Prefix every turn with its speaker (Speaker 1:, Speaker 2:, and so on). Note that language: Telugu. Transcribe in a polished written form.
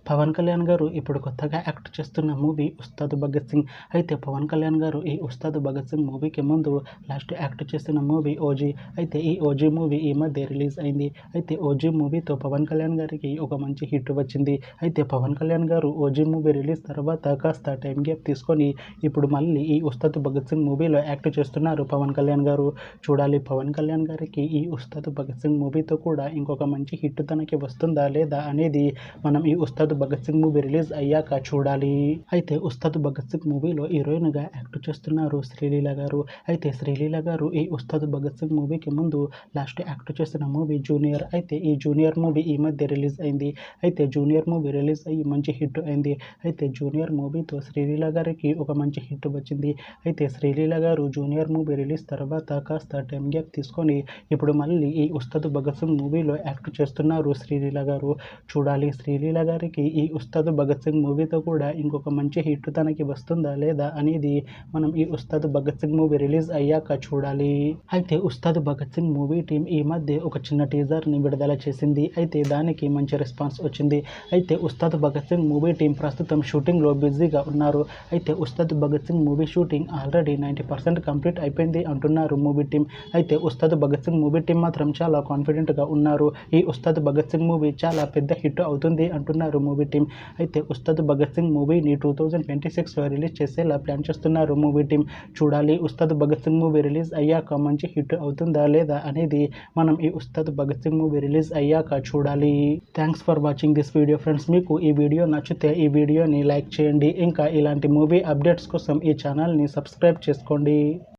Speaker 1: పవన్ కళ్యాణ్ గారు ఇప్పుడు కొత్తగా యాక్ట్ చేస్తున్న మూవీ ఉస్తాద్ భగత్ సింగ్. అయితే పవన్ కళ్యాణ్ గారు ఈ ఉస్తాద్ భగత్ సింగ్ మూవీకి ముందు లాస్ట్ యాక్ట్ చేసిన మూవీ ఓజీ. అయితే ఈ ఓజీ మూవీ ఈ మధ్య రిలీజ్ అయింది. అయితే ఓజీ మూవీతో పవన్ కళ్యాణ్ గారికి ఒక మంచి హిట్ వచ్చింది. అయితే పవన్ కళ్యాణ్ గారు ఓజీ మూవీ రిలీజ్ తర్వాత కాస్త టైం గ్యాప్ తీసుకొని ఇప్పుడు మళ్ళీ ఈ ఉస్తాద్ భగత్ సింగ్ మూవీలో యాక్ట్ చేస్తున్నారు పవన్ కళ్యాణ్ గారు. చూడాలి పవన్ కళ్యాణ్ గారికి ఈ ఉస్తాద్ భగత్ సింగ్ మూవీతో కూడా ఇంకొక మంచి హిట్ తనకి వస్తుందా లేదా అనేది మనం ఈ ఉస్తాద్ భగత్ సింగ్ మూవీ రిలీజ్ అయ్యాక చూడాలి. అయితే ఉస్తాద్ భగత్ సింగ్ మూవీలో హీరోయిన్గా యాక్ట్ చేస్తున్నారు శ్రీలీల గారు. అయితే శ్రీలీల గారు ఈ ఉస్తాద్ భగత్ సింగ్ మూవీకి ముందు లాస్ట్ యాక్ట్ చేసిన మూవీ జూనియర్. అయితే ఈ జూనియర్ మూవీ ఈ మధ్య రిలీజ్ అయింది. అయితే జూనియర్ మూవీ రిలీజ్ అయ్యి మంచి హిట్ అయింది. అయితే జూనియర్ మూవీతో శ్రీలీల గారికి ఒక మంచి హిట్ వచ్చింది. అయితే శ్రీలీల గారు జూనియర్ మూవీ రిలీజ్ తర్వాత కాస్త టైం గ్యాప్ తీసుకొని ఇప్పుడు మళ్ళీ ఈ ఉస్తాద్ భగత్ సింగ్ మూవీలో యాక్ట్ చేస్తున్నారు శ్రీలీల గారు. చూడాలి శ్రీలీల గారికి ఈ ఉస్తాద్ భగత్ సింగ్ మూవీతో కూడా ఇంకొక మంచి హిట్ తనకి వస్తుందా లేదా అనేది మనం ఈ ఉస్తాద్ భగత్ సింగ్ మూవీ రిలీజ్ అయ్యాక చూడాలి. అయితే ఉస్తాద్ భగత్ సింగ్ మూవీ టీం ఈ మధ్య ఒక చిన్న టీజర్ని విడుదల చేసింది. అయితే దానికి మంచి రెస్పాన్స్ వచ్చింది. అయితే ఉస్తాద్ భగత్ సింగ్ మూవీ టీం ప్రస్తుతం షూటింగ్లో బిజీగా ఉన్నారు. అయితే Ustaad Bhagat Singh movie shooting already 90% complete అయిపోయింది అంటున్నారు మూవీ టీం. అయితే ఉస్తాద్ భగత్ సింగ్ మూవీ టీం మాత్రం చాలా కాన్ఫిడెంట్గా ఉన్నారు. ఈ ఉస్తాద్ భగత్ సింగ్ మూవీ చాలా పెద్ద హిట్ అవుతుంది అంటున్నారు మూవీ టీం. అయితే ఉస్తాద్ భగత్ సింగ్ మూవీని 2026లో రిలీజ్ చేసేలా ప్లాన్ చేస్తున్నారు మూవీ టీం. చూడాలి ఉస్తాద్ భగత్ సింగ్ మూవీ రిలీజ్ అయ్యాక మంచి హిట్ అవుతుందా లేదా అనేది మనం ఈ ఉస్తాద్ భగత్ సింగ్ మూవీ రిలీజ్ అయ్యాక చూడాలి. Thanks for watching this video friends. మీకు ఈ వీడియో నచ్చితే ఈ వీడియోని లైక్ చేయండి. ఇంకా ఇలాంటి మూవీ అప్డేట్స్ కోసం ఈ ఛానల్ని సబ్స్క్రైబ్ చేసుకోండి.